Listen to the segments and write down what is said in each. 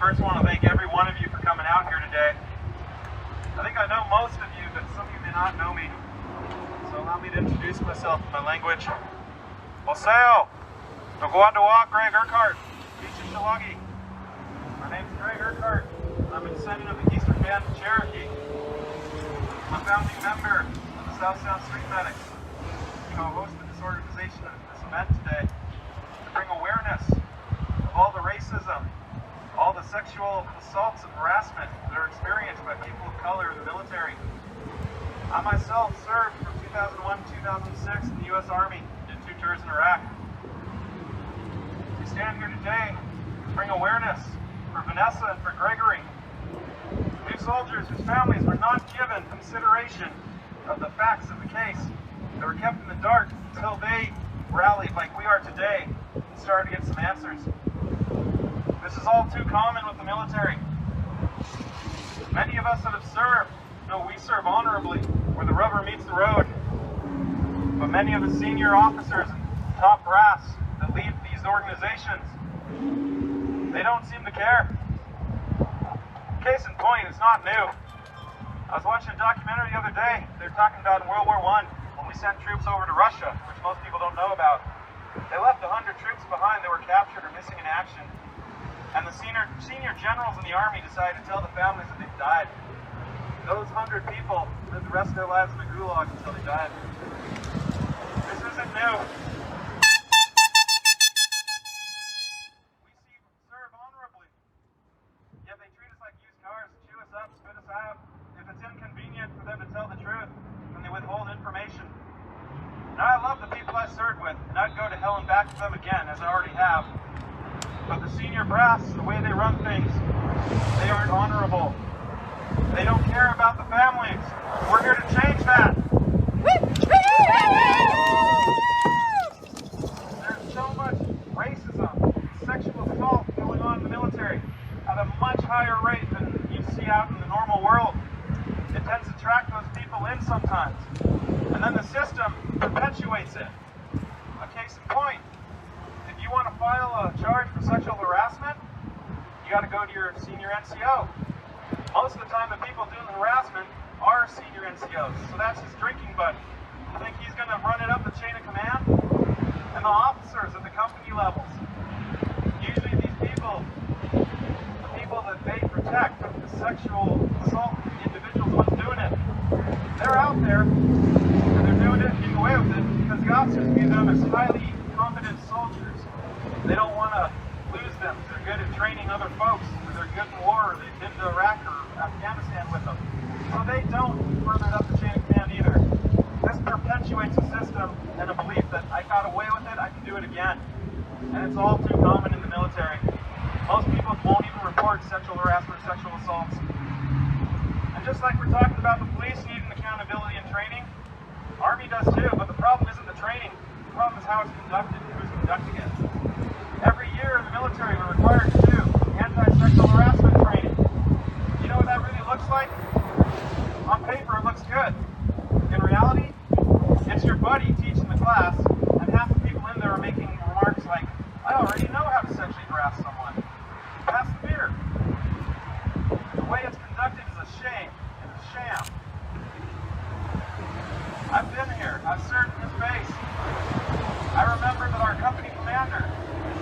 First, I want to thank every one of you for coming out here today. I think I know most of you, but some of you may not know me. So allow me to introduce myself in my language. Oseo, Noguadawa, Greg Urquhart, Shilagi. My name's Greg Urquhart. I'm a descendant of the Eastern Band of Cherokee. I'm a founding member of the South Sound Street Medics. Co-hosted this organization of this event today to bring awareness of all the racism, all the sexual assaults and harassment that are experienced by people of color in the military. I myself served from 2001 to 2006 in the U.S. Army, did 2 tours in Iraq. We stand here today to bring awareness for Vanessa and for Gregory, 2 soldiers whose families were not given consideration of the facts of the case. They were kept in the dark until they rallied like we are today and started to get some answers. This is all too common with the military. Many of us that have served know we serve honorably where the rubber meets the road. But many of the senior officers and top brass that lead these organizations, they don't seem to care. Case in point, it's not new. I was watching a documentary the other day. They were talking about in World War I, when we sent troops over to Russia, which most people don't know about. They left 100 troops behind that were captured or missing in action. And the senior generals in the Army decided to tell the families that they've died. Those 100 people lived the rest of their lives in the gulag until they died. This isn't new. We serve honorably, yet they treat us like used cars, chew us up, spit us out. If it's inconvenient for them to tell the truth, then they withhold information. Now, I love the people I served with, and I'd go to hell and back to them again, as I already have. But the senior brass, the way they run things, they aren't honorable. They don't care about the families. We're here to change that. There's so much racism, sexual assault going on in the military at a much higher rate than you see out in the normal world. It tends to attract those people in sometimes. And then the system perpetuates it. A case in point, if you want to file a charge for sexual harassment, you got to go to your senior NCO. Most of the time, the people doing the harassment are senior NCOs, so that's his drinking buddy. You think he's going to run it up the chain of command? And the officers at the company levels, usually these people, the people that they protect, the sexual assault individuals, ones doing it, they're out there, and they're doing it and getting away with it because the officers view them as highly competent soldiers. They don't want to lose them. They're good at training other folks, or they're good in war, or they've been to Iraq or Afghanistan with them. So they don't further it up the chain of command either. This perpetuates a system and a belief that I got away with it, I can do it again. And it's all too common in the military. Most people won't even report sexual harassment or sexual assaults. And just like we're talking about the police needing accountability and training, Army does too, but the problem isn't the training. The problem is how it's conducted and who's conducting it. Every year in the military, we're required to do anti-sexual harassment training. You know what that really looks like? On paper, it looks good. In reality, it's your buddy teaching the class, and half the people in there are making remarks like, I already know how to sexually harass someone. Pass the beer. The way it's conducted is a shame. It's a sham. I've been here. I've served in this base. I remember that our company commander,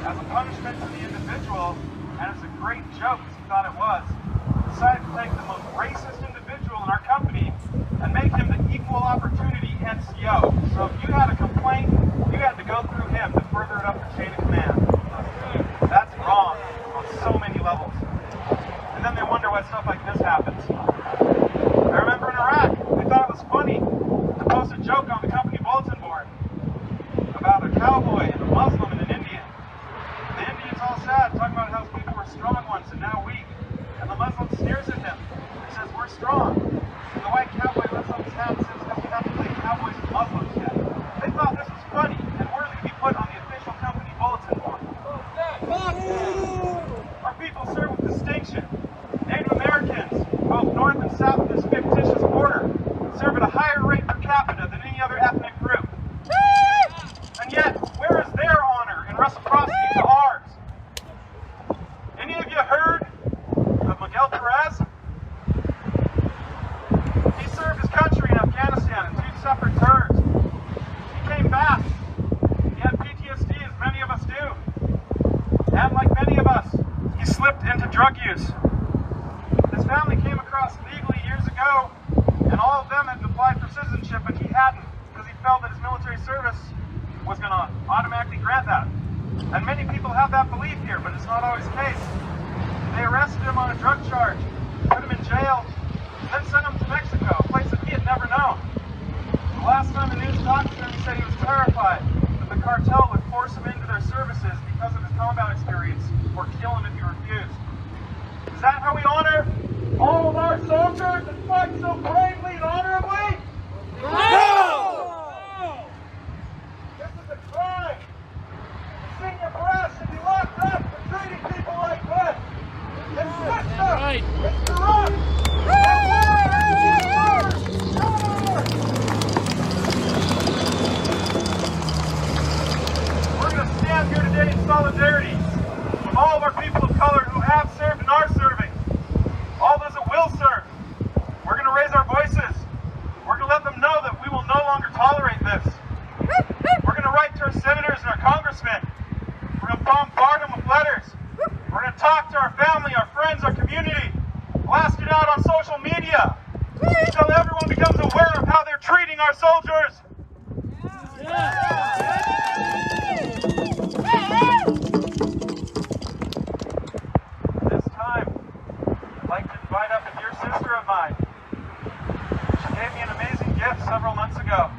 as a punishment to the individual, and it's a great joke as he thought it was, decided to take the most racist individual in our company and make him the equal opportunity NCO. So if you had a complaint, you had to go through him to further it up the chain of command. That's wrong on so many levels. And then they wonder why stuff like this happens. I remember in Iraq, they thought it was funny to post a joke on the company bulletin board about a cowboy and a Muslim and an Indian. The Indian's all sad, talking about how people were strong once and now weak. And the Muslim sneers at him and says, we're strong. And the white cowboy lifts up his hat and says, because we haven't played cowboys and Muslims yet. They thought this was funny and worthy to be put on the official company bulletin board. Our people serve with distinction. Native Americans, both north and south of this fictitious border, serve at a higher rate per capita than any other ethnic group. And yet, where is their honor and reciprocity to ours? Any of you heard And like many of us, he slipped into drug use. His family came across legally years ago, and all of them had applied for citizenship, but he hadn't, because he felt that his military service was going to automatically grant that. And many people have that belief here, but it's not always the case. They arrested him on a drug charge, put him in jail, then sent him to Mexico, a place that he had never known. The last time the news talked to him, he said he was terrified that the cartel would force him into their services because of his combat experience, or kill him if he refused. Is that how we honor all of our soldiers that fight so bravely and honorably? No! This is a crime. The senior brass should be locked up for treating people like this. This system is corrupt. We're going to stand here today in solidarity with all of our people of color who have served and are serving. All those that will serve. We're going to raise our voices. We're going to let them know that we will no longer tolerate this. We're going to write to our senators and our congressmen. We're going to bombard them with letters. We're going to talk to our family, our friends, our community. Blast it out on social media until everyone becomes aware of how they're treating our soldiers. This time, I'd like to invite up a dear sister of mine. She gave me an amazing gift several months ago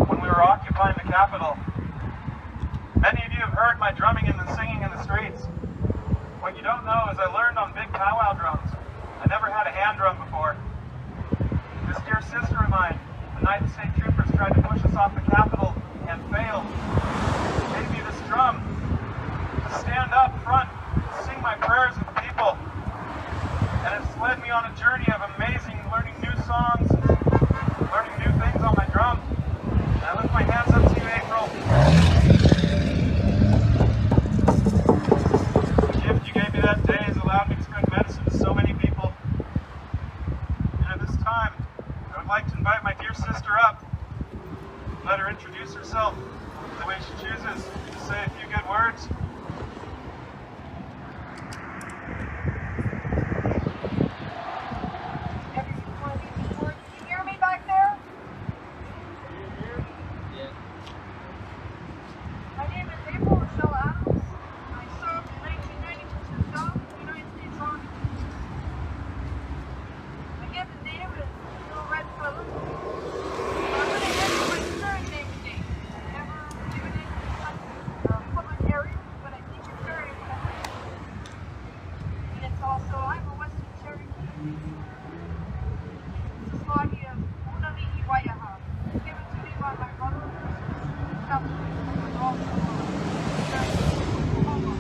when we were occupying the Capitol. Many of you have heard my drumming and the singing in the streets. What you don't know is I learned on big powwow drums. I never had a hand drum before. This dear sister of mine, the night the state troopers tried to push us off the Capitol and failed, gave me this drum to stand up front and sing my prayers with the people. And it's led me on a journey of amazing learning new songs, learning new things on my drum. And I lift my hands up to you, April. The gift you gave me that day has allowed me to spread medicine to so many people. And at this time, I would like to invite my dear sister up. Let her introduce herself the way she chooses, to say a few good words. Can you hear me back there? Yeah. My name is April Rochelle Adams. I served in 1990 with the South of the United States Army. My given name is Little Red Feather. I'm going to give you my current name today. I've never given it in such a public area, but I think it's very important. And it's also, I'm a Western Cherokee. It's a sloggy of Unali'i Waiaha, given to me by my brother and sister, who was also Oklahoma.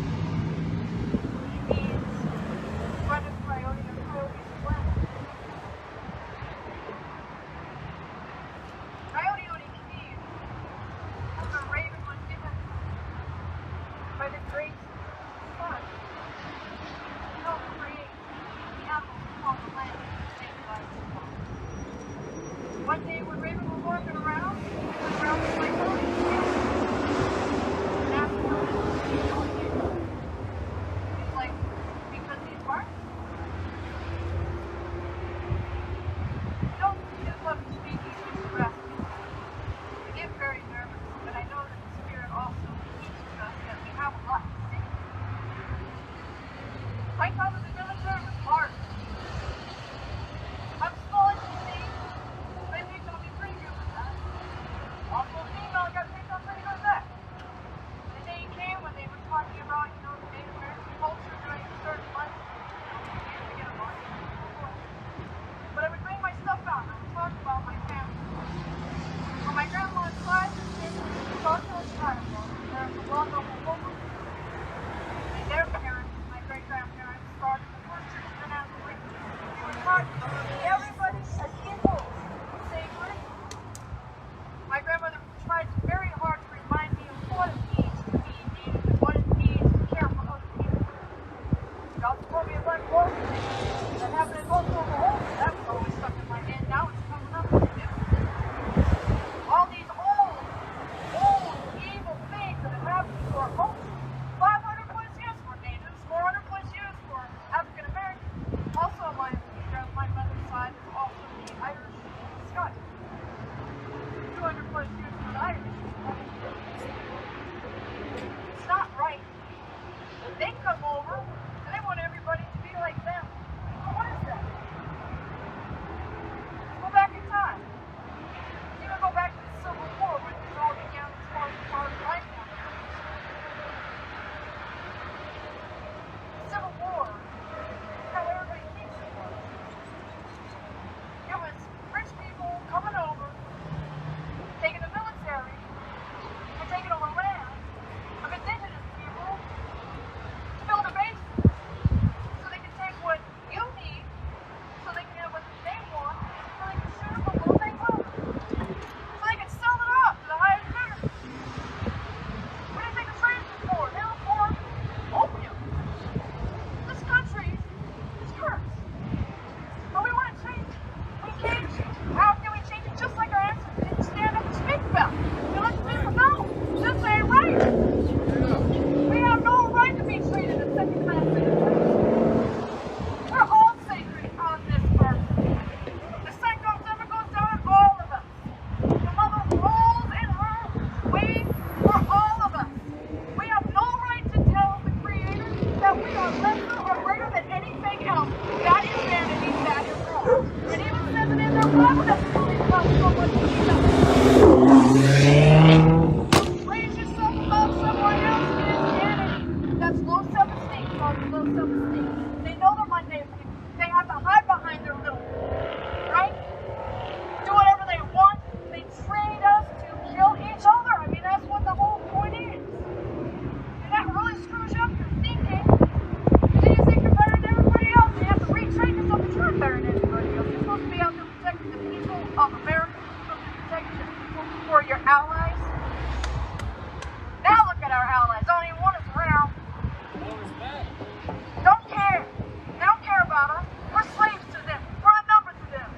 It means Brother Coyote or Coyote's Blend. Coyote Odi Kine was a raven was given by the great sun to help create the animals upon the land that saved lives. One day when Raven was walking around, he was around with my coyote, and asked him what he's doing here. He's like, because he's barking. I don't just love to speak, he's just arrested. I get very nervous, but I know that the spirit also teaches us that we have a lot to say. My time in the military was hard. I'm small as you see. They picked on me pretty good with that. Also, a female got picked on pretty good with that. The day came when they were talking about, the Native American culture during certain months. You used to get a lot. But I would bring my stuff out and I would talk about my family. On my grandma's side, there's also a child. There's a lot of Oklahoma. And their parents, my great-grandparents, started They come over and they want everybody to be like them. What is that? Go back in time. Even go back to the Civil War when this all began as far as life now. The Civil War, how everybody thinks it was. It was rich people coming over, taking the military, and taking over land of indigenous people to build a base so they can take what you need, so they can have what they want, so they can shoot them what they want, so they can sell it off to the highest bidder. What do you think the slaves were for? They were for opium. This country is cursed. But we want to change it. We can't change it. How can we change it? Just like our ancestors didn't stand up and speak about it. They let people know. This ain't right. We have no right to be treated as second-class citizens. We're all sacred on this earth. The sun goes up and goes down on all of us. The mother rolls in her wave for all of us. We have no right to tell the Creator that we are lesser or greater than anything else. That is vanity. That is wrong. It even says it in their Bible that we believe about so much of each other. Raise yourself above someone else is vanity. That's low self-esteem. Called low self-esteem. They know they're mundane people. They have to hide behind their little, right? Do whatever they want. They train us to kill each other. I mean, that's what the whole point is. And that really screws you up your thinking. Then you think you're better than everybody else. And you have to retrain yourself that you're better than everybody else. You're supposed to be out there protecting the people of America. You're supposed to be protecting the people who are your allies. Now look at our allies. Don't even want us around. Don't care. They don't care about us. We're slaves to them. We're a number to them.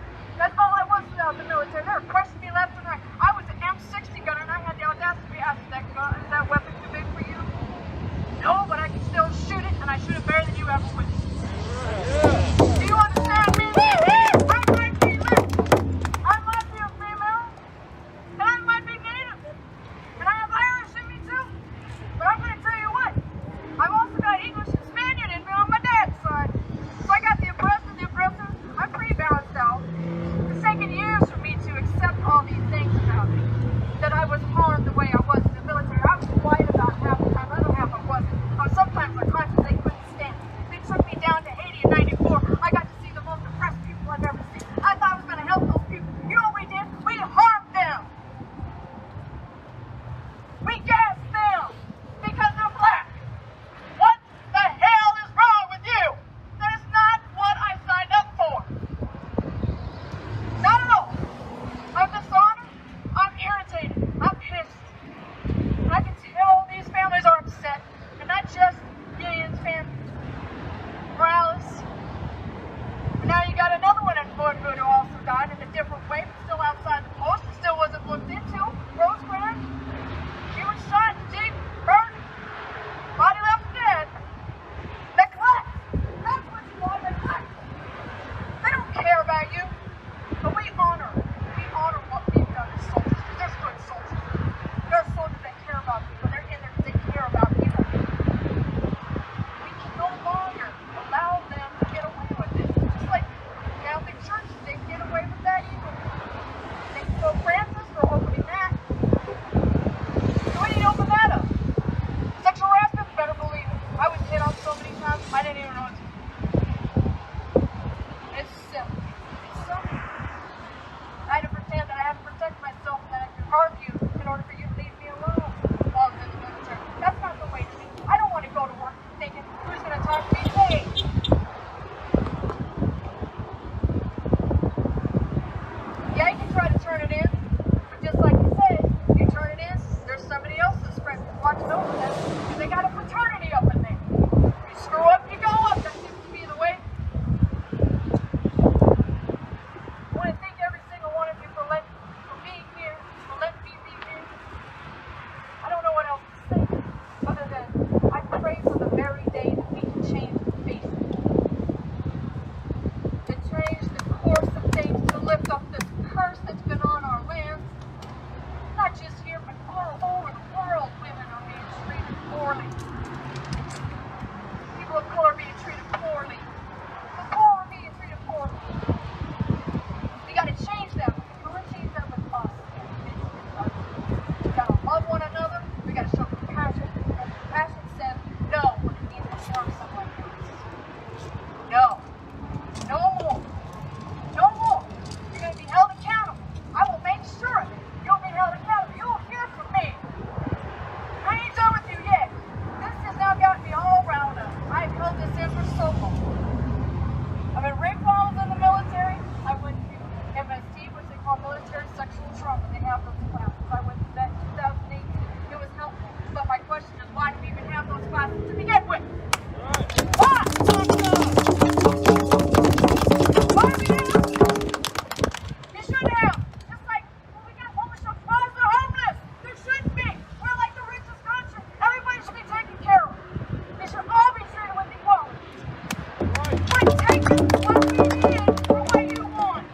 Take what we did the way you want.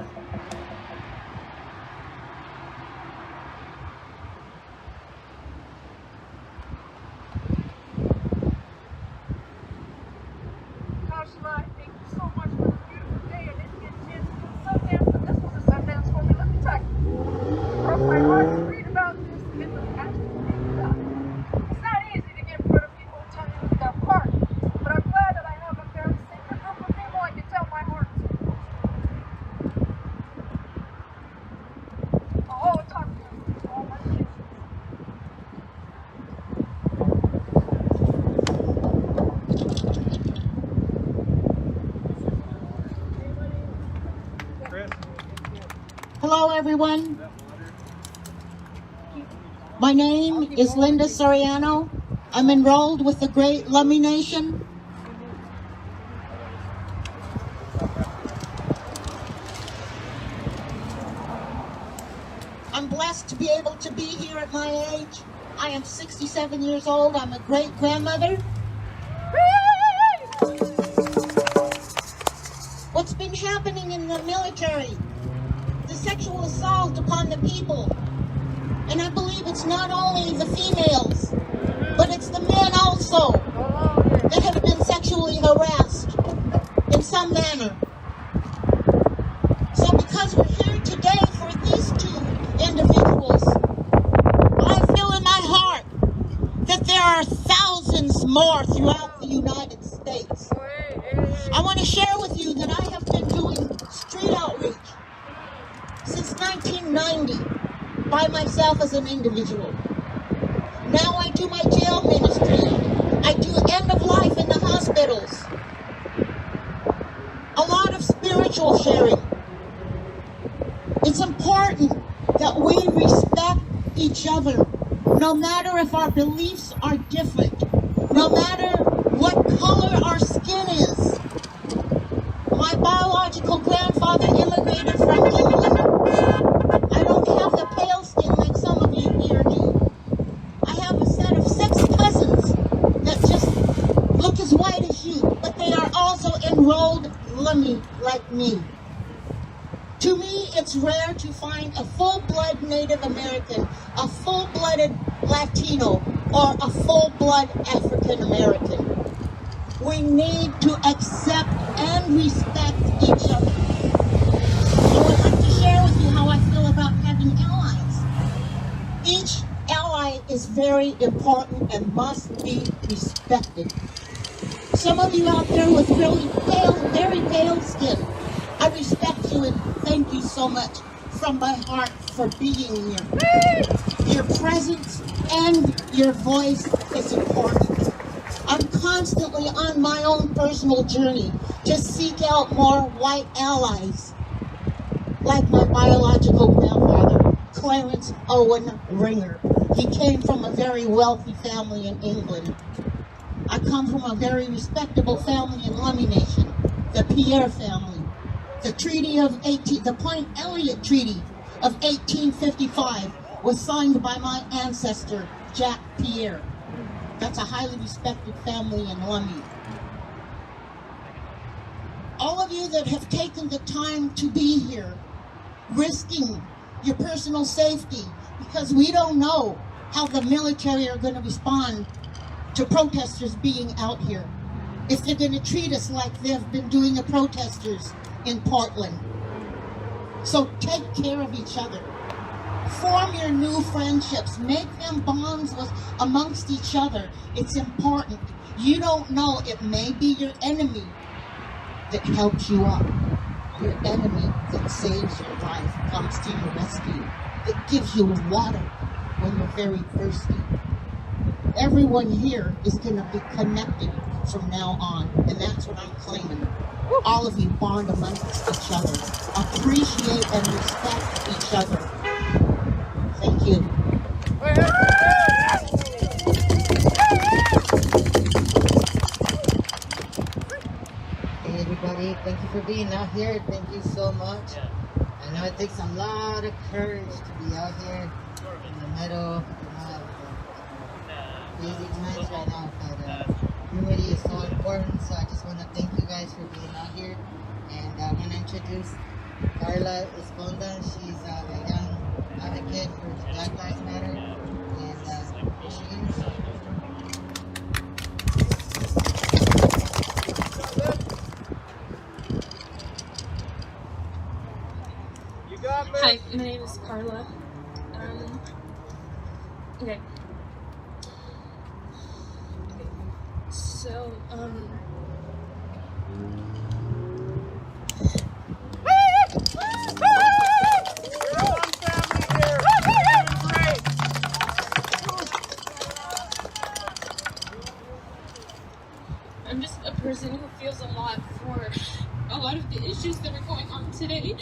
Joshua, thank you so much for this beautiful day. I didn't get a chance to do Sundance, but this was a Sundance for me. Let me tell you. Broke my heart to read about this. It was absolutely tough. It's not easy to get in front of people and tell you their heart, but I'm glad that I have a very sacred group of people I can tell my heart to. I'll always talk to all my kids. Chris? Hello, everyone. My name is Linda Soriano. I'm enrolled with the Great Lummi Nation. I'm blessed to be able to be here at my age. I am 67 years old. I'm a great-grandmother. What's been happening in the military? The sexual assault upon the people. And I believe it's not only the females, but it's the men also that have been sexually harassed in some manner. So because we're here today for these two individuals, I feel in my heart that there are thousands more throughout the United States. I want to share with you that I have been doing street outreach since 1990 by myself as an individual. Now I do my jail ministry. I do end of life in the hospitals. A lot of spiritual sharing. It's important that we respect each other, no matter if our beliefs are different, no matter what color our skin is. My biological grandfather immigrated from England. I don't have the pale skin like some of you here do. I have a set of 6 cousins that just look as white as you, but they are also enrolled Lummi like me. To me, it's rare to find a full-blood Native American, a full-blooded Latino, or a full-blood African American. We need to accept and respect each other. So I'd like to share with you how I feel about having allies. Each ally is very important and must be respected. Some of you out there with really pale, very pale skin, I respect you and thank you so much from my heart for being here. Your presence and your voice is important. I'm constantly on my own personal journey to seek out more white allies, like my biological grandfather, Clarence Owen Ringer. He came from a very wealthy family in England. I come from a very respectable family in Lummi Nation, the Pierre family. The Point Elliott Treaty of 1855 was signed by my ancestor, Jack Pierre. That's a highly respected family in Lummi. All of you that have taken the time to be here, risking your personal safety, because we don't know how the military are going to respond to protesters being out here. If they're going to treat us like they've been doing the protesters in Portland. So take care of each other. Form your new friendships. Make them bonds amongst each other. It's important. You don't know, it may be your enemy that helps you up. Your enemy that saves your life, comes to your rescue, that gives you water when you're very thirsty. Everyone here is going to be connected from now on, and that's what I'm claiming. All of you bond amongst each other. Appreciate and respect each other. Thank you. Hey everybody, thank you for being out here. Thank you so much. I know it takes a lot of courage to be out here in the middle of busy times right now, but unity is so important. important. So I just want to thank you guys for being out here. And I want to introduce Carla Esponda. She's a young advocate for the Black Lives Matter. And here she is. Hi, my name is Carla. Okay. So, I'm just a person who feels a lot for a lot of the issues that are going on today.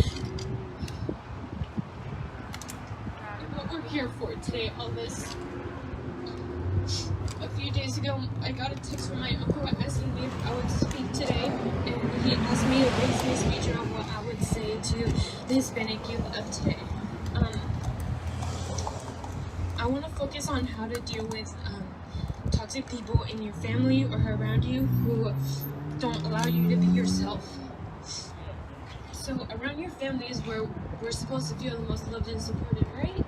And what we're here for today, all this. A few days ago, I got a text from my uncle asking me if I would speak today, and he asked me to base my speech on what I would say to the Hispanic youth of today. I want to focus on how to deal with toxic people in your family or around you who don't allow you to be yourself. So around your family is where we're supposed to feel the most loved and supported, right?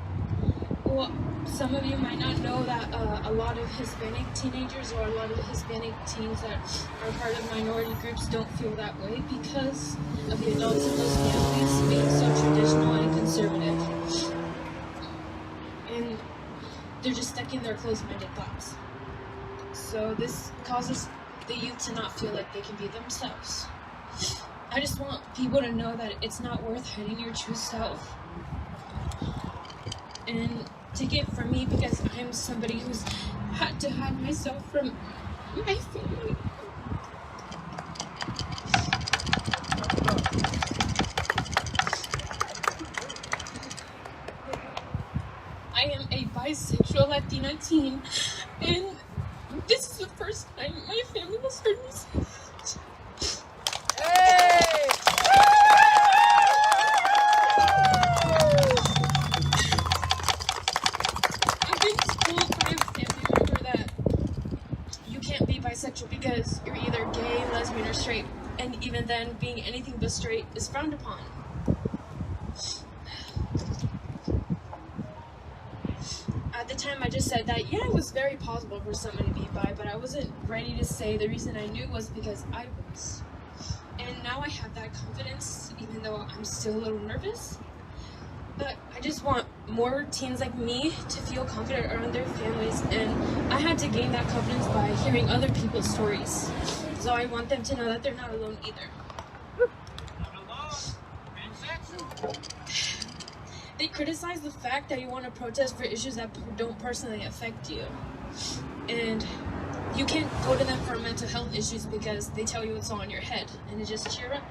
Well, some of you might not know that a lot of Hispanic teenagers or a lot of Hispanic teens that are part of minority groups don't feel that way because of the adults in those families being so traditional and conservative. And they're just stuck in their closed-minded thoughts. So this causes the youth to not feel like they can be themselves. I just want people to know that it's not worth hiding your true self. And take it from me, because I'm somebody who's had to hide myself from my family. I am a bisexual Latina teen, and this is the first time my family has heard me say that. Hey! I've been told by a family member that you can't be bisexual because you're either gay, lesbian, or straight, and even then, being anything but straight is frowned upon. At the time, I just said that, yeah, it was very possible for someone to be bi, but I wasn't ready to say the reason I knew was because I was. And now I have that confidence, even though I'm still a little nervous. But I just want more teens like me to feel confident around their families, and I had to gain that confidence by hearing other people's stories. So I want them to know that they're not alone either. They criticize the fact that you want to protest for issues that don't personally affect you. And you can't go to them for mental health issues because they tell you it's all in your head, and to just cheer up.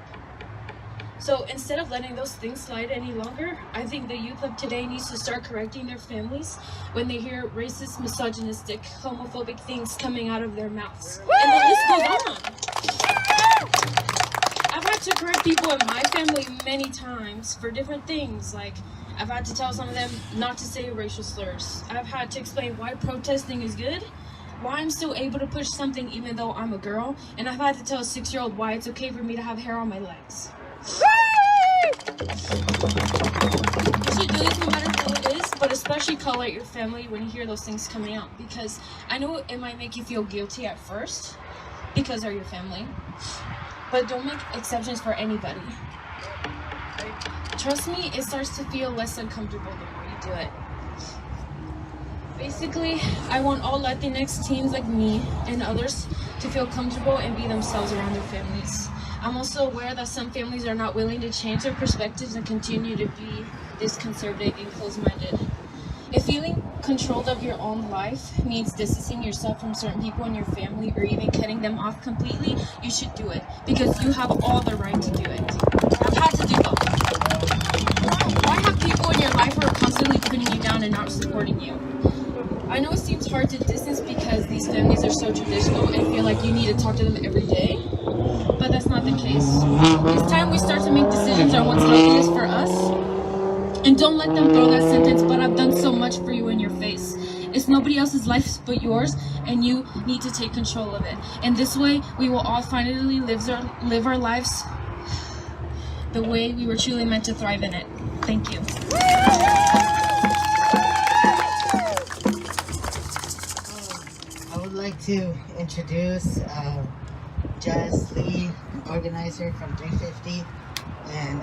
So instead of letting those things slide any longer, I think the youth of today needs to start correcting their families when they hear racist, misogynistic, homophobic things coming out of their mouths. And the list goes on. I've had to correct people in my family many times for different things, like I've had to tell some of them not to say racial slurs. I've had to explain why protesting is good, why I'm still able to push something even though I'm a girl, and I've had to tell a 6-year-old why it's okay for me to have hair on my legs. You should do this no matter who it is, but especially call out your family when you hear those things coming out, because I know it might make you feel guilty at first because they're your family, but don't make exceptions for anybody. Trust me, it starts to feel less uncomfortable the more you do it. Basically, I want all Latinx teens like me and others to feel comfortable and be themselves around their families. I'm also aware that some families are not willing to change their perspectives and continue to be this conservative and closed-minded. If feeling controlled of your own life means distancing yourself from certain people in your family or even cutting them off completely, you should do it, because you have all the right to do it. I've had to do both. Why have people in your life who are constantly putting you down and not supporting you? I know it seems hard to distance because these families are so traditional and feel like you need to talk to them every day, but that's not the case. It's time we start to make decisions on what's healthiest for us, and don't let them throw that sentence, "but I've done so much for you," in your face. It's nobody else's life but yours, and you need to take control of it. And this way, we will all finally live our lives the way we were truly meant to thrive in it. Thank you. I would like to introduce Jazz Lee, organizer from 350, and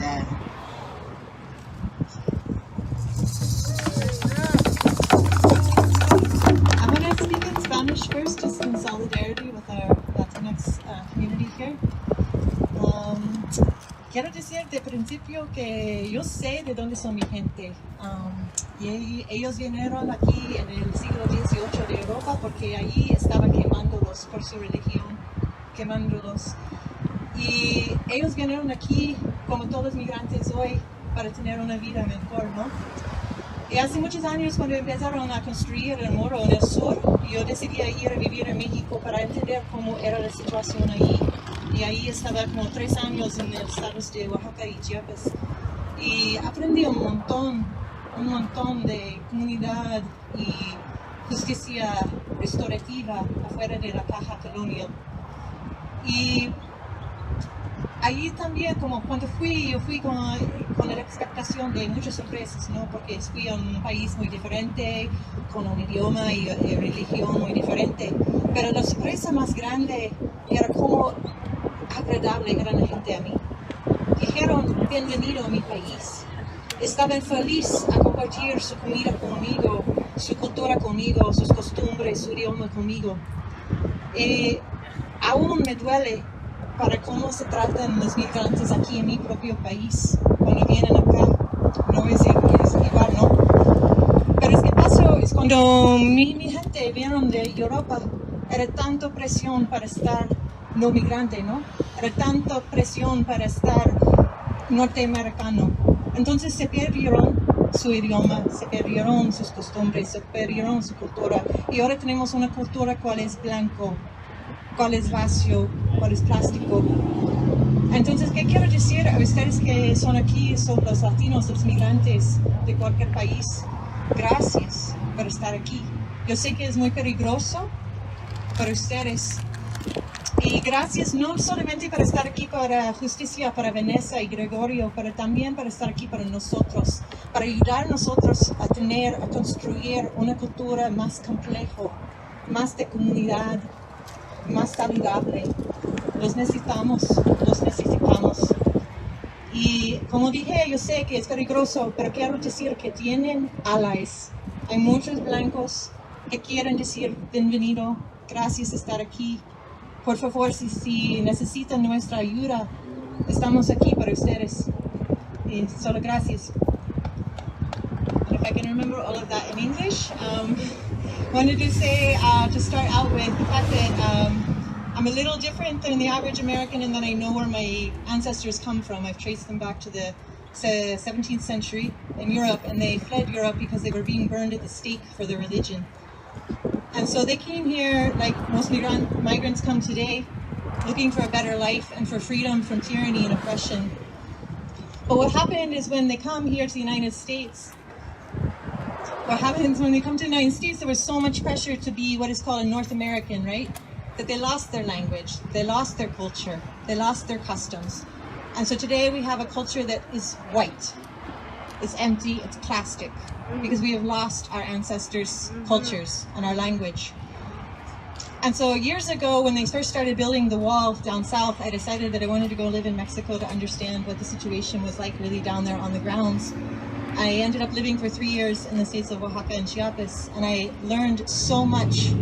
I'm going to speak in Spanish first, just in solidarity with our Latinx community here. Quiero decir de principio que yo sé de dónde son mi gente. Y ellos vinieron aquí en el siglo XVIII de Europa porque allí estaban quemándolos por su religión, quemándolos. Y ellos vinieron aquí, como todos los migrantes hoy, para tener una vida mejor, ¿no? Y hace muchos años, cuando empezaron a construir el muro en el sur, yo decidí ir a vivir en México para entender cómo era la situación ahí. Y ahí estaba como 3 años en los estados de Oaxaca y Chiapas. Y aprendí un montón de comunidad y justicia restaurativa afuera de la caja colonial. Y allí también, como cuando yo fui con la expectación de muchas sorpresas, ¿no? Porque fui a un país muy diferente, con un idioma y religión muy diferente. Pero la sorpresa más grande era cómo agradable era la gente a mí. Dijeron, bienvenido a mi país. Estaban felices a compartir su comida conmigo, su cultura conmigo, sus costumbres, su idioma conmigo. Y aún me duele para cómo se tratan los migrantes aquí en mi propio país cuando vienen acá. No es igual, ¿no? Pero es que pasó, es cuando mi gente vieron de Europa, era tanta presión para estar no migrante, ¿no? Era tanta presión para estar norteamericano. Entonces se perdieron su idioma, se perdieron sus costumbres, se perdieron su cultura. Y ahora tenemos una cultura cuál es blanco, cuál es vacío, cuál es plástico. Entonces, ¿qué quiero decir a ustedes que son aquí, son los latinos, los migrantes de cualquier país? Gracias por estar aquí. Yo sé que es muy peligroso para ustedes. Y gracias no solamente por estar aquí para justicia para Vanessa y Gregorio, pero también para estar aquí para nosotros, para ayudar a nosotros a construir una cultura más compleja, más de comunidad, más saludable. Los necesitamos. Y como dije, yo sé que es peligroso, pero quiero decir que tienen allies. Hay muchos blancos que quieren decir bienvenido, gracias por estar aquí. Por favor, si necesitan nuestra ayuda, estamos aquí para ustedes. Y solo gracias. And if I can remember all of that in English, wanted to say, to start out with the fact that I'm a little different than the average American in that I know where my ancestors come from. I've traced them back to the 17th century in Europe, and they fled Europe because they were being burned at the stake for their religion. And so they came here, like most migrants come today, looking for a better life and for freedom from tyranny and oppression. But what happened is when they come here to the United States, what happens when they come to the United States, there was so much pressure to be what is called a North American, right? That they lost their language, they lost their culture, they lost their customs. And so today we have a culture that is white. It's empty, it's plastic, because we have lost our ancestors' cultures and our language. And so years ago, when they first started building the wall down south, I decided that I wanted to go live in Mexico to understand what the situation was like really down there on the grounds. I ended up living for 3 years in the states of Oaxaca and Chiapas, and I learned so much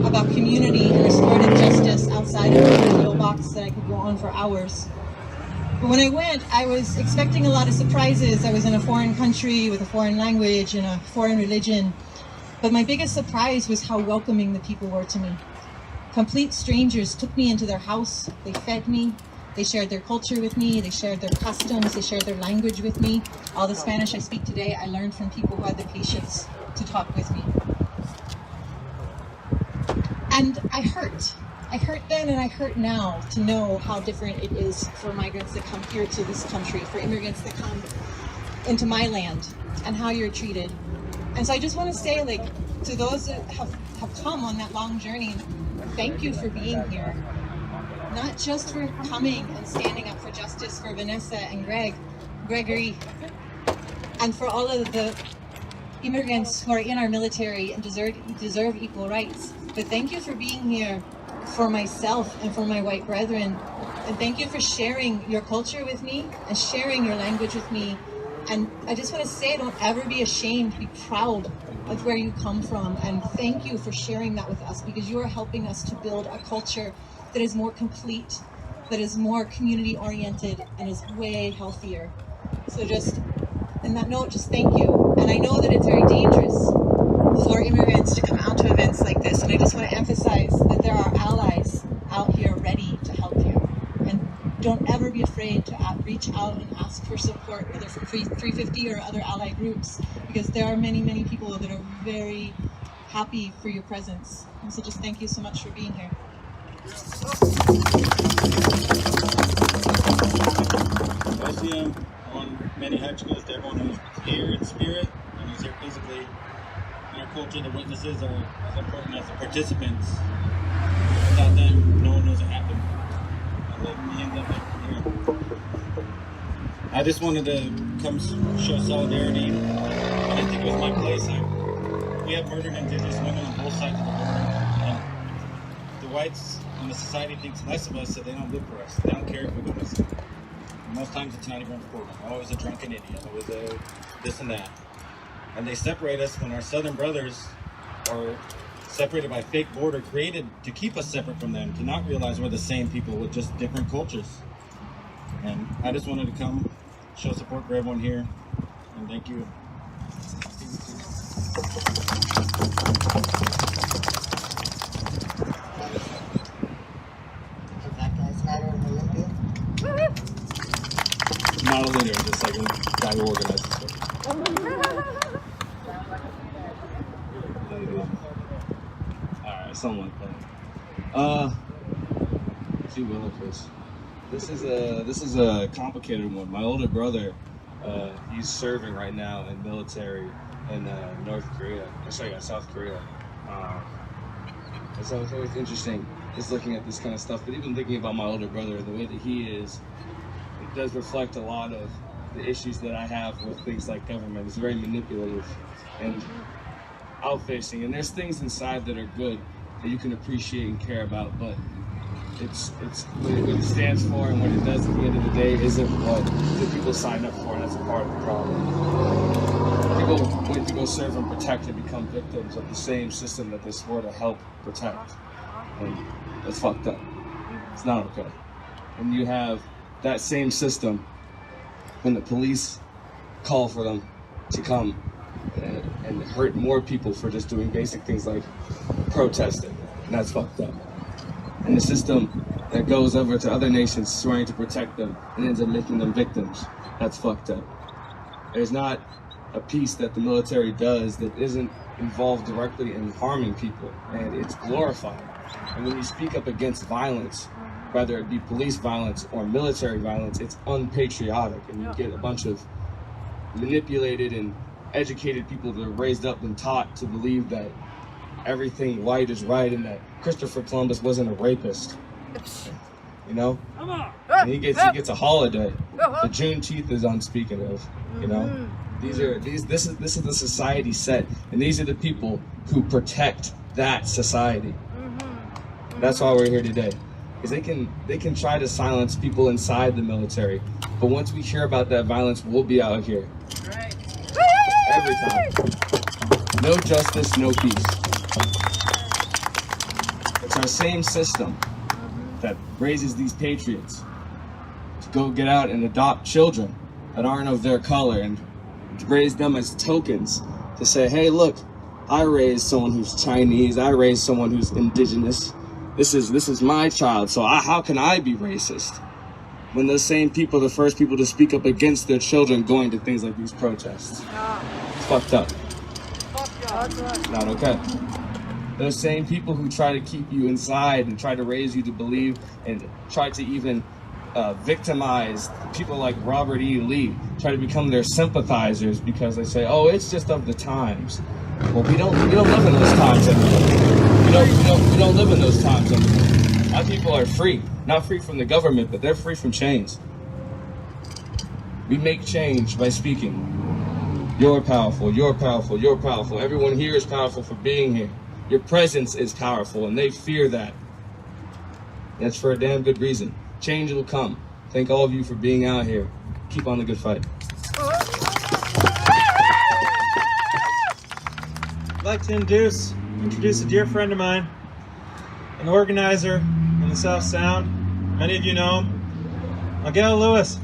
about community and restorative justice outside of the little box that I could go on for hours. But when I went, I was expecting a lot of surprises. I was in a foreign country with a foreign language and a foreign religion. But my biggest surprise was how welcoming the people were to me. Complete strangers took me into their house. They fed me. They shared their culture with me. They shared their customs. They shared their language with me. All the Spanish I speak today, I learned from people who had the patience to talk with me. And I hurt. I hurt then and I hurt now to know how different it is for migrants that come here to this country, for immigrants that come into my land, and how you're treated. And so I just want to say, like, to those that have come on that long journey, thank you for being here. Not just for coming and standing up for justice for Vanessa and Gregory, and for all of the immigrants who are in our military and deserve equal rights, but thank you for being here for myself and for my white brethren. And thank you for sharing your culture with me and sharing your language with me. And I just want to say, don't ever be ashamed, be proud of where you come from. And thank you for sharing that with us, because you are helping us to build a culture that is more complete, that is more community oriented, and is way healthier. So just, on that note, just thank you. And I know that it's very dangerous for immigrants to come out to events like this. And I just want to emphasize that there are allies out here ready to help you. And don't ever be afraid to reach out and ask for support, whether from 350 or other ally groups, because there are many, many people that are very happy for your presence. And so just thank you so much for being here. I see him on many hutchkins to everyone who's here in spirit and who's here physically. In our culture, the witnesses are as important as the participants. Without them, no one knows what happened. I just wanted to come show solidarity. I didn't think it was my place. We have murdered indigenous women on both sides of the border. And the whites and the society thinks less of us, so they don't look for us. They don't care if we go missing. Most times it's not even important. Oh, it was a drunken idiot. It was a this and that. And they separate us when our southern brothers are separated by fake border created to keep us separate from them, to not realize we're the same people with just different cultures. And I just wanted to come show support for everyone here, and thank you. Black Lives Matter in Olympia? Not a leader, just like a guy who organizes stuff. Alright, something like that. Gee willikers. This is a complicated one. My older brother, he's serving right now in military in South Korea. And so it's always interesting just looking at this kind of stuff. But even thinking about my older brother, the way that he is, it does reflect a lot of the issues that I have with things like government. It's very manipulative and out-facing. And there's things inside that are good that you can appreciate and care about, but it's what it stands for and what it does at the end of the day isn't what the people sign up for, and that's a part of the problem. People went to go serve and protect and become victims of the same system that they swore to help protect. And that's fucked up. It's not okay. And you have that same system when the police call for them to come and hurt more people for just doing basic things like protesting. And that's fucked up. And the system that goes over to other nations trying to protect them and ends up making them victims, that's fucked up. There's not a piece that the military does that isn't involved directly in harming people, and it's glorified. And when you speak up against violence, whether it be police violence or military violence, it's unpatriotic, and you get a bunch of manipulated and educated people that are raised up and taught to believe that everything white is right and that Christopher Columbus wasn't a rapist, you know? And he gets a holiday. The Juneteenth is unspeaking of, you know? This is the society set, and these are the people who protect that society. That's why we're here today, because they can try to silence people inside the military, but once we hear about that violence, we'll be out here. Every time. No justice, no peace. It's our same system that raises these patriots to go get out and adopt children that aren't of their color and raise them as tokens to say, hey, look, I raised someone who's Chinese, I raised someone who's indigenous. This is my child, so how can I be racist? When those same people are the first people to speak up against their children going to things like these protests. It's fucked up. It's not okay. Those same people who try to keep you inside and try to raise you to believe and try to even victimize people like Robert E. Lee, try to become their sympathizers because they say, oh, it's just of the times. Well, we don't live in those times anymore. We don't live in those times anymore. My people are free, not free from the government, but they're free from chains. We make change by speaking. You're powerful, you're powerful, you're powerful. Everyone here is powerful for being here. Your presence is powerful, and they fear that. That's for a damn good reason. Change will come. Thank all of you for being out here. Keep on the good fight. I'd like to introduce a dear friend of mine, an organizer in the South Sound. Many of you know him, Miguel Lewis.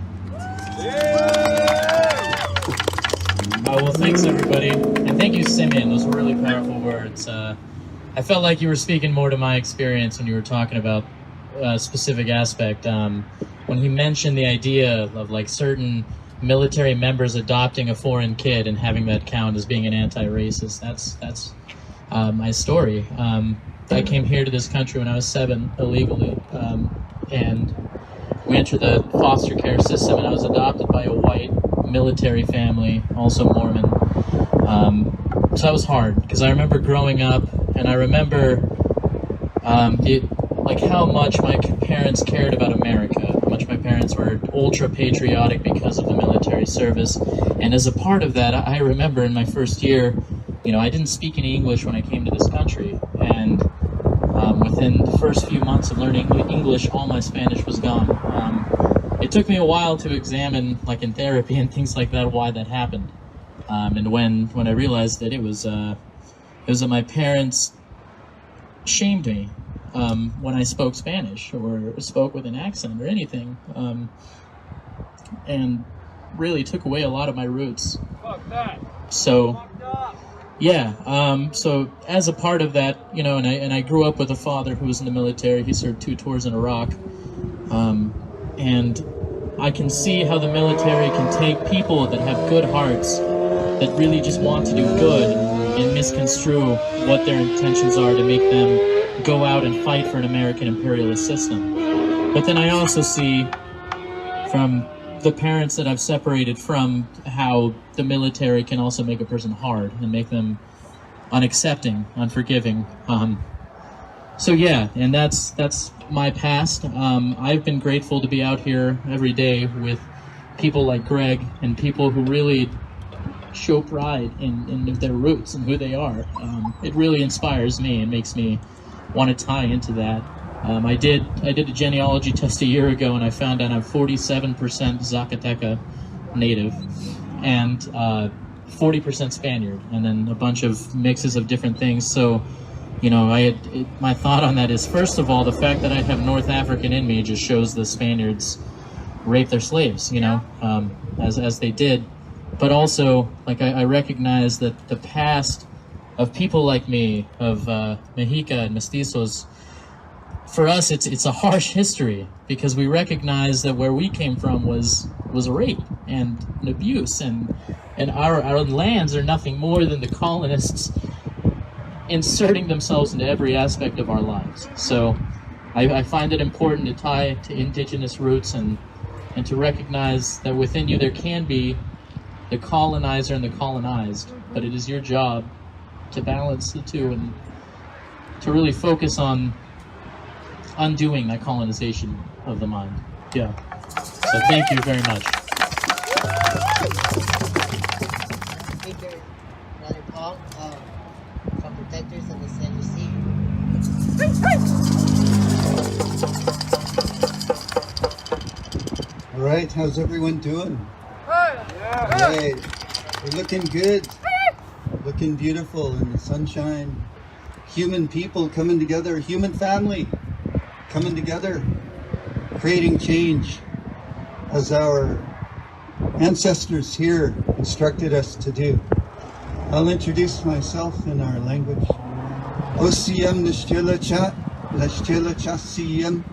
Well, thanks everybody, and thank you, Simeon. Those were really powerful words. I felt like you were speaking more to my experience when you were talking about a specific aspect. When he mentioned the idea of like certain military members adopting a foreign kid and having that count as being an anti-racist, that's my story. I came here to this country when I was 7 illegally, and we entered the foster care system, and I was adopted by a white military family, also Mormon. So that was hard, because I remember growing up, and I remember like how much my parents cared about America, how much my parents were ultra patriotic because of the military service. And as a part of that, I remember in my first year, you know, I didn't speak any English when I came to this country, and within the first few months of learning English, all my Spanish was gone. It took me a while to examine, like in therapy and things like that, why that happened. And when I realized that it was that my parents shamed me when I spoke Spanish or spoke with an accent or anything, and really took away a lot of my roots. So, yeah. So as a part of that, you know, and I grew up with a father who was in the military. He served 2 tours in Iraq. And I can see how the military can take people that have good hearts, that really just want to do good, and misconstrue what their intentions are to make them go out and fight for an American imperialist system. But then I also see from the parents that I've separated from how the military can also make a person hard and make them unaccepting, unforgiving. So yeah, and that's my past. I've been grateful to be out here every day with people like Greg and people who really show pride in their roots and who they are. It really inspires me and makes me want to tie into that. I did a genealogy test a year ago, and I found out I'm 47% Zacateca native and 40% Spaniard, and then a bunch of mixes of different things. So, you know, my thought on that is, first of all, the fact that I have North African in me just shows the Spaniards raped their slaves, you know, as they did. But also, like, I recognize that the past of people like me, of Mexica and Mestizos, for us, it's a harsh history, because we recognize that where we came from was a rape and an abuse, and our lands are nothing more than the colonists inserting themselves into every aspect of our lives. So I find it important to tie to indigenous roots and to recognize that within you there can be the colonizer and the colonized, but it is your job to balance the two and to really focus on undoing that colonization of the mind. Yeah. So thank you very much. Speaker, Brother Paul, from Protectors of the Sadducee. All right, how's everyone doing? All right, we're looking good, looking beautiful in the sunshine. Human people coming together, human family coming together, creating change as our ancestors here instructed us to do. I'll introduce myself in our language. OCM Nishtila Chat, Nishtila Chat CM,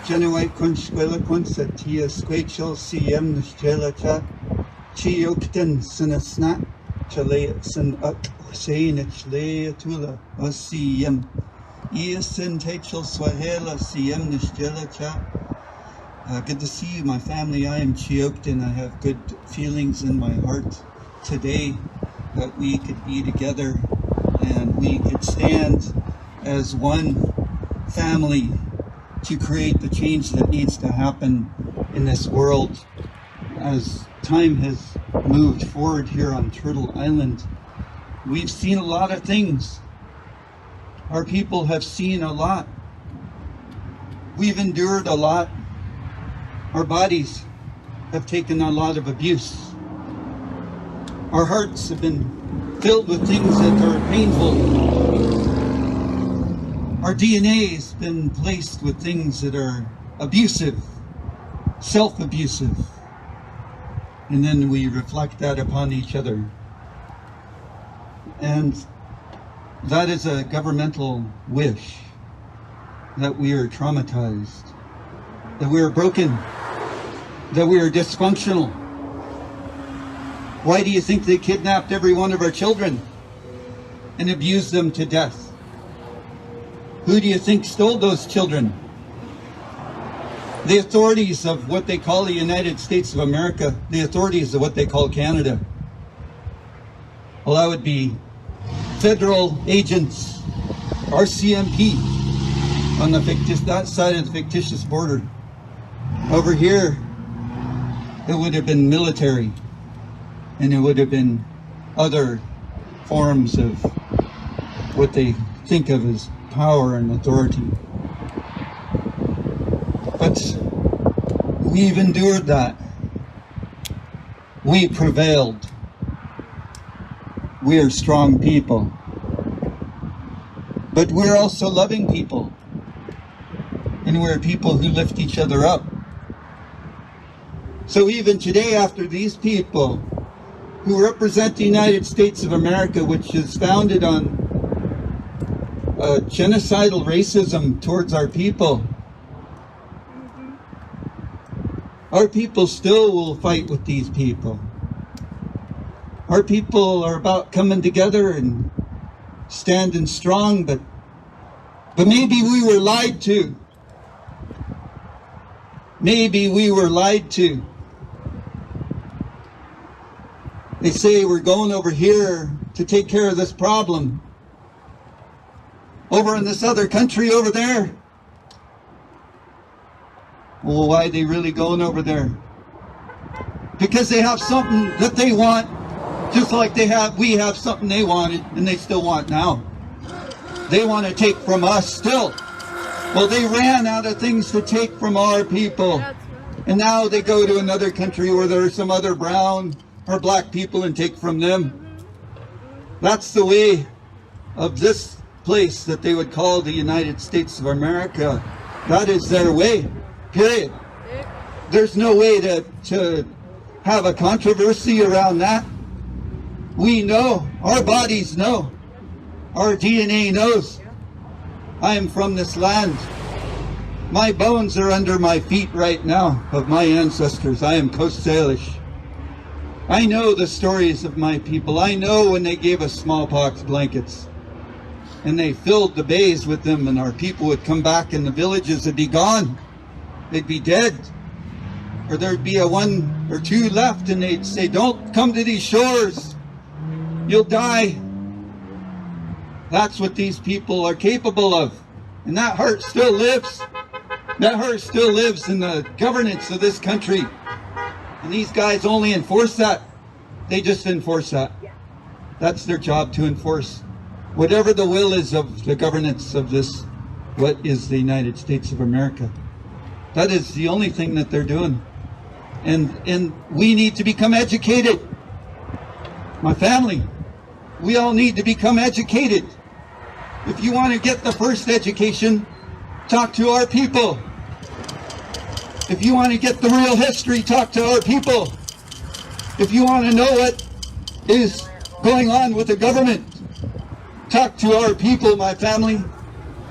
Genuite Kunshwilla Kunsatia Squachel CM Nishtila Chat, Chiokten Sinasnat, Chalea Sin Uk Hussein Chlea Tula, OCM. Iasin Tachel Swahela CM Nishtila Chat. Good to see you, my family. I am Chiokten. I have good feelings in my heart today. that we could be together and we could stand as one family to create the change that needs to happen in this world. As time has moved forward here on Turtle Island, we've seen a lot of things. Our people have seen a lot. We've endured a lot. Our bodies have taken a lot of abuse. Our hearts have been filled with things that are painful. Our DNA has been placed with things that are abusive, self-abusive. And then we reflect that upon each other. And that is a governmental wish, that we are traumatized, that we are broken, that we are dysfunctional. Why do you think they kidnapped every one of our children and abused them to death? Who do you think stole those children? The authorities of what they call the United States of America, the authorities of what they call Canada. Well, that would be federal agents, RCMP, on that side of the fictitious border. Over here, it would have been military, and it would have been other forms of what they think of as power and authority. But we've endured that. We prevailed. We are strong people. But we're also loving people. And we're people who lift each other up. So even today, after these people who represent the United States of America, which is founded on genocidal racism towards our people still will fight with these people. Our people are about coming together and standing strong, but maybe we were lied to. Maybe we were lied to. They say we're going over here to take care of this problem. Over in this other country over there. Well, why are they really going over there? Because they have something that they want, just like we have something they wanted and they still want now. They want to take from us still. Well, they ran out of things to take from our people. And now they go to another country where there are some other brown or black people and take from them. That's the way of this place that they would call the United States of America. That is their way, period. There's no way to have a controversy around that. We know, our bodies know, our DNA knows. I am from this land. My bones are under my feet right now of my ancestors. I am Coast Salish. I know the stories of my people. I know when they gave us smallpox blankets and they filled the bays with them, and our people would come back and the villages would be gone. They'd be dead. Or there'd be a one or two left and they'd say, "Don't come to these shores. You'll die." That's what these people are capable of. And that heart still lives. That heart still lives in the governance of this country. And these guys only enforce that. They just enforce that. That's their job, to enforce whatever the will is of the governance of this, what is the United States of America. That is the only thing that they're doing. And we need to become educated. My family, we all need to become educated. If you want to get the first education, talk to our people. If you want to get the real history, talk to our people. If you want to know what is going on with the government, talk to our people, my family.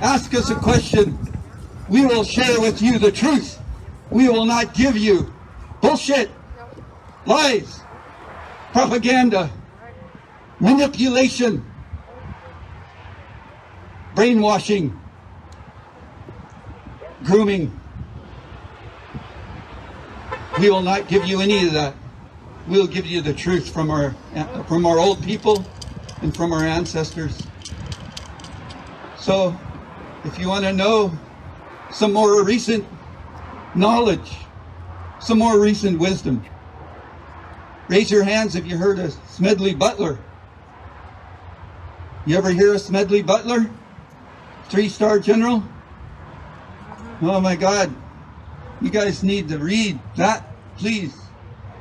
Ask us a question. We will share with you the truth. We will not give you bullshit, lies, propaganda, manipulation, brainwashing, grooming. We will not give you any of that. we'll give you the truth from our old people and from our ancestors. So if you want to know some more recent knowledge, some more recent wisdom, raise your hands if you heard of Smedley Butler. You ever hear of Smedley Butler? 3-star general? Oh my God. You guys need to read that, please.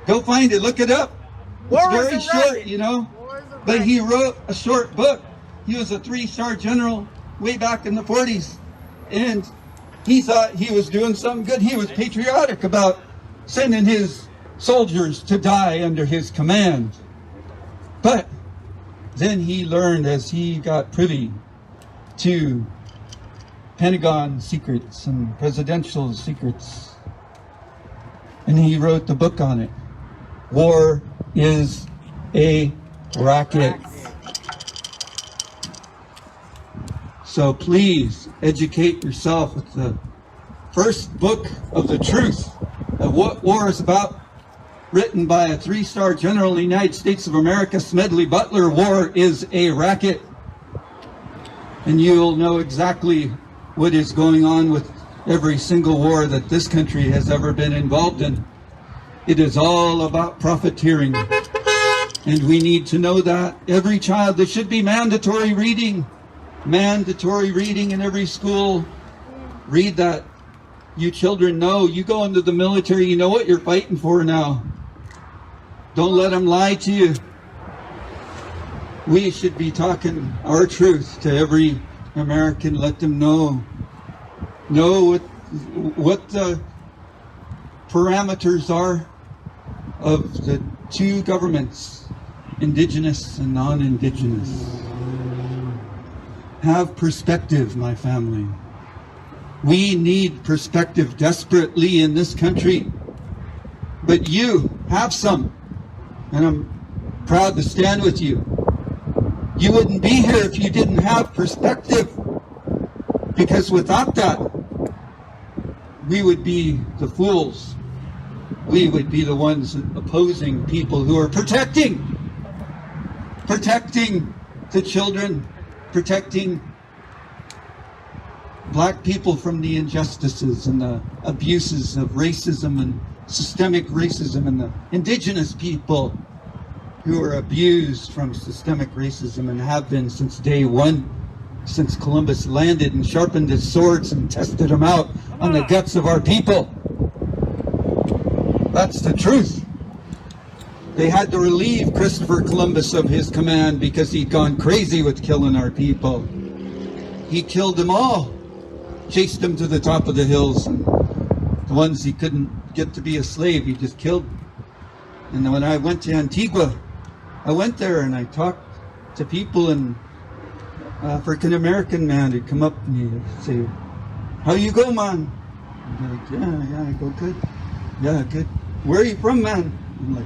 Go find it, look it up. It's very short, you know. But he wrote a short book. He was a 3-star general way back in the 40s. And he thought he was doing something good. He was patriotic about sending his soldiers to die under his command. But then he learned, as he got privy to Pentagon secrets and presidential secrets, and he wrote the book on it. War is a racket. So please educate yourself with the first book of the truth of what war is about, written by a 3-star general in the United States of America, Smedley Butler. War is a racket. And you'll know exactly what is going on with every single war that this country has ever been involved in. It is all about profiteering. And we need to know that. Every child, there should be mandatory reading. Mandatory reading in every school. Read that. You children know, you go into the military, you know what you're fighting for now. Don't let them lie to you. We should be talking our truth to every American. Let them know what the parameters are of the two governments, indigenous and non-indigenous. Have perspective, my family. We need perspective desperately in this country. But you have some, and I'm proud to stand with you. You wouldn't be here if you didn't have perspective, because without that, we would be the fools. We would be the ones opposing people who are protecting the children, protecting black people from the injustices and the abuses of racism and systemic racism, and the indigenous people who are abused from systemic racism and have been since day one, since Columbus landed and sharpened his swords and tested them out on the guts of our people. That's the truth. They had to relieve Christopher Columbus of his command because he'd gone crazy with killing our people. He killed them all, chased them to the top of the hills, and the ones he couldn't get to be a slave, he just killed. And when I went to Antigua, I went there and I talked to people, and African American man would come up and he'd say, "How you go, man?" I'm like, yeah, I go good. Yeah, good. Where are you from, man? I'm like,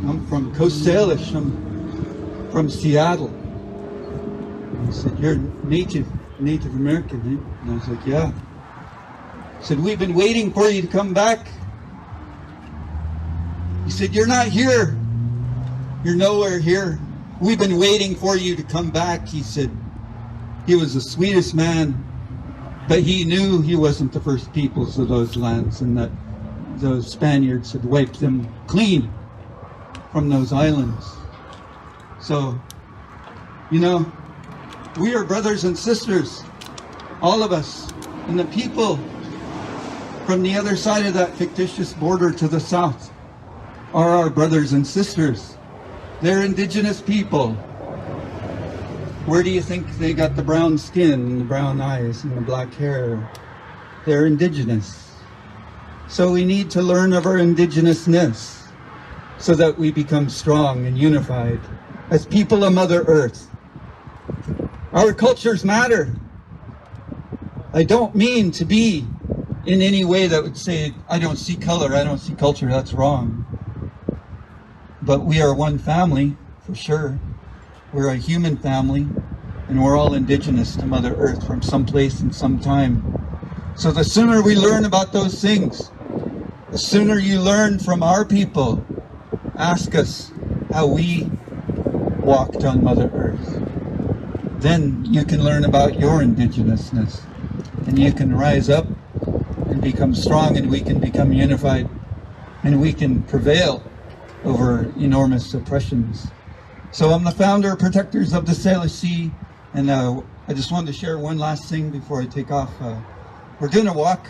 I'm from Coast Salish. I'm from Seattle. And he said, "You're Native American, eh?" And I was like, "Yeah." He said, "We've been waiting for you to come back." He said, "You're not here. You're nowhere here. We've been waiting for you to come back." He said, he was the sweetest man, but he knew he wasn't the first peoples of those lands, and that those Spaniards had wiped them clean from those islands. So, you know, we are brothers and sisters, all of us, and the people from the other side of that fictitious border to the south are our brothers and sisters. They're indigenous people. Where do you think they got the brown skin and the brown eyes and the black hair? They're indigenous. So we need to learn of our indigenousness so that we become strong and unified as people of Mother Earth. Our cultures matter. I don't mean to be in any way that would say, I don't see color, I don't see culture. That's wrong. But we are one family, for sure. We're a human family, and we're all indigenous to Mother Earth from some place and some time. So the sooner we learn about those things, the sooner you learn from our people, ask us how we walked on Mother Earth. Then you can learn about your indigenousness, and you can rise up and become strong, and we can become unified, and we can prevail over enormous oppressions. So I'm the founder, Protectors of the Salish Sea, and I just wanted to share one last thing before I take off. We're going to walk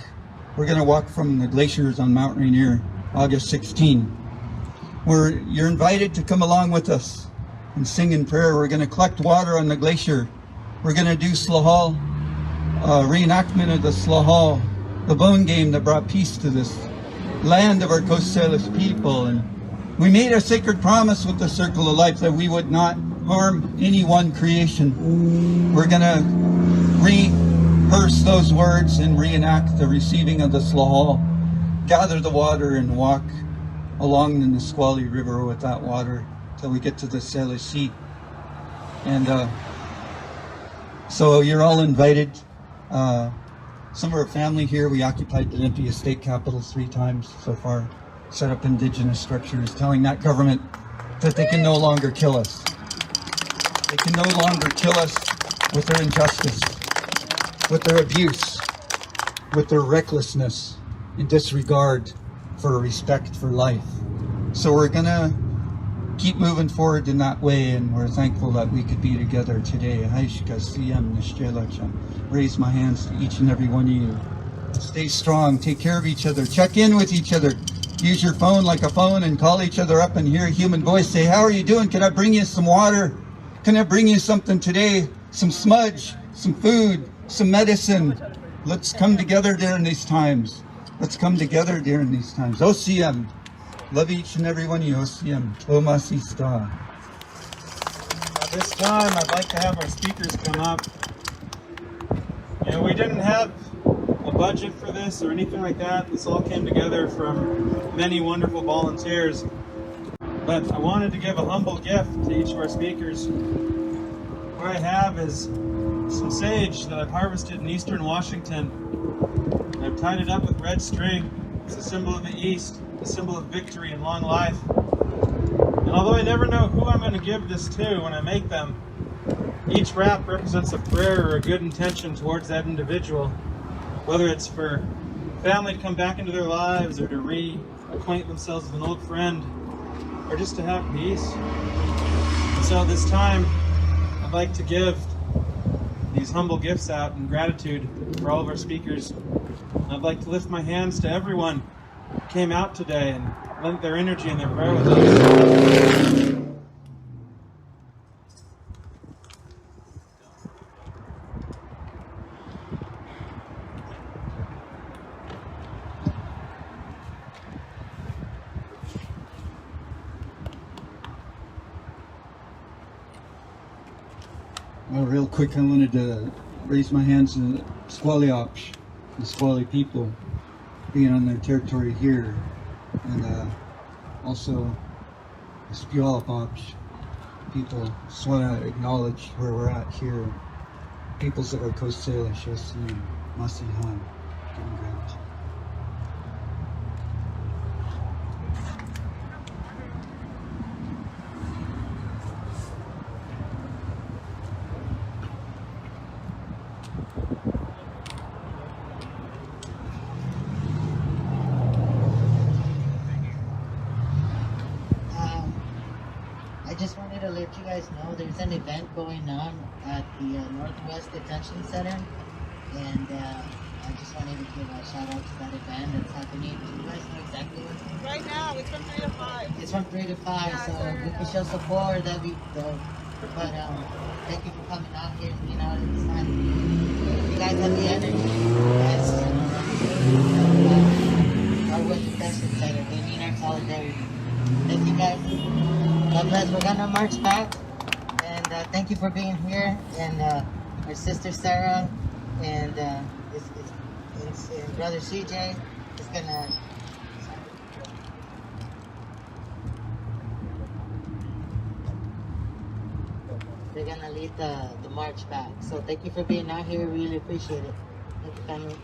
from the glaciers on Mount Rainier, August 16. You're invited to come along with us and sing in prayer. We're going to collect water on the glacier. We're going to do Slahal, reenactment of the Slahal, the bone game that brought peace to this land of our Coast Salish people. And we made a sacred promise with the Circle of Life that we would not harm any one creation. We're going to rehearse those words and reenact the receiving of the Slahal, gather the water and walk along the Nisqually River with that water till we get to the Salish Sea. And so you're all invited. Some of our family here, we occupied the Olympia State Capitals 3 times so far, set up indigenous structures, telling that government that they can no longer kill us. They can no longer kill us with their injustice, with their abuse, with their recklessness and disregard for respect for life. So we're gonna keep moving forward in that way, and we're thankful that we could be together today. Raise my hands to each and every one of you. Stay strong, take care of each other, check in with each other. Use your phone like a phone and call each other up and hear a human voice. Say, how are you doing? Can I bring you some water? Can I bring you something today? Some smudge, some food, some medicine. Let's come together during these times. Let's come together during these times. OCM. Love each and every one of you. OCM. Omasista. At this time, I'd like to have our speakers come up. You know, we didn't have a budget for this or anything like that. This all came together from many wonderful volunteers. But I wanted to give a humble gift to each of our speakers. What I have is some sage that I've harvested in eastern Washington. And I've tied it up with red string. It's a symbol of the East, a symbol of victory and long life. And although I never know who I'm going to give this to when I make them, each wrap represents a prayer or a good intention towards that individual, whether it's for family to come back into their lives or to reacquaint themselves with an old friend or just to have peace. And so this time, I'd like to give these humble gifts out in gratitude for all of our speakers. I'd like to lift my hands to everyone who came out today and lent their energy and their prayer with us. Well, real quick, I wanted to raise my hands to the Squaliopsh, the Squally people being on their territory here, and also the Squalopopsh people. Just want to acknowledge where we're at here. Peoples of our Coast Salish, Osi, Masihan, doing great. I just wanted to let you guys know there's an event going on at the Northwest Detention Center, and I just wanted to give a shout out to that event that's happening. Do you guys know exactly what's going on? Right now, it's from 3 to 5. It's from 3 to 5, Yeah, so sir. if we can show support, that'd be dope. But thank you for coming out here and being out at this time. You guys have the energy. Yes, Northwest Detention Center, they need our solidarity. Thank you guys. God bless. We're gonna march back, and thank you for being here. And our sister Sarah and brother CJ is gonna. They're gonna lead the march back. So thank you for being out here. Really appreciate it. Thank you, family.